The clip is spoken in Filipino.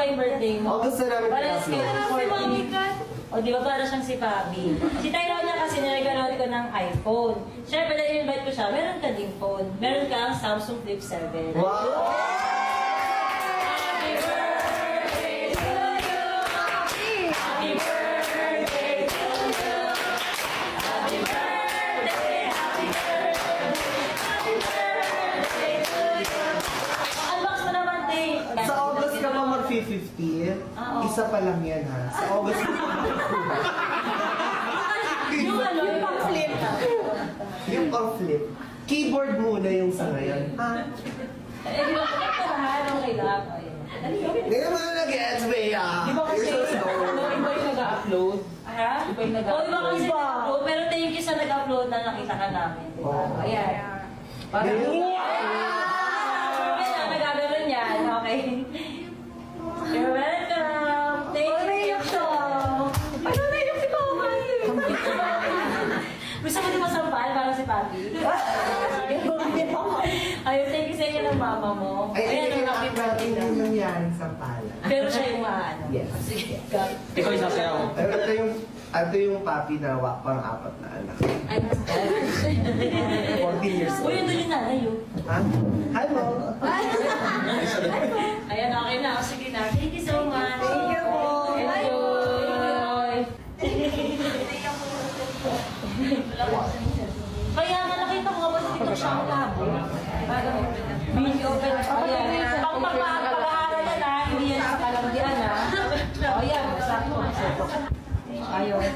yung birthday mo. Gusto namin Para i-upload. si Mami Kat. O, di ba para siyang si Pabi? Si Tyrone niya kasi niregaluhan ko ng iPhone. Siyempre, dahil invite ko siya, meron ka ding phone. Meron kang Samsung Flip 7. Wow! Happy birthday to you! Happy birthday to you! Happy birthday! Happy birthday! Happy birthday to you! Unbox mo naman, Dave! Sa August ka pa mag-50. Oo. Isa pa lang yan ha. Sa August ka pa Yung ano, yung pang-flip. Yung pang-flip. Keyboard muna yung sa ngayon. Eh, di ba lahat? Okay lang. Hindi naman na nag-gets, Bea. Di ba kasi, You're so slow. iba yung nag-upload? Ha? Iba yung Oo, nag-upload. di ba kasi nag-upload? Pero thank you sa nag-upload na nakita ka namin. Di ba? Oo. Ayan. Parang, Sabi na, nagagano'n yan. Okay. You're welcome. Thank you. ano na yung si Mama? Gusto mo di masampal para si Papi? Ayun, thank you sa inyo ng mama mo. Ay, Ayan, ang happy birthday natin na. yung nangyaring sa pala. Pero siya yung maano. Yes. Sige. Ikaw yung sasayaw. Pero ito yung papi na pang apat na anak. Ay, 14 years Uy, old. ito yung nanay yun. Ha? Hi, Mom. Ayan, okay na. O, sige na. Thank you so much. Thank you po. Enjoy. Kaya nga nakita ko nga ba dito siyang labo? Video open. Ayan. Pag-aaral na na, hindi yan sa kalamdian na. O yan, sakto. Ayun.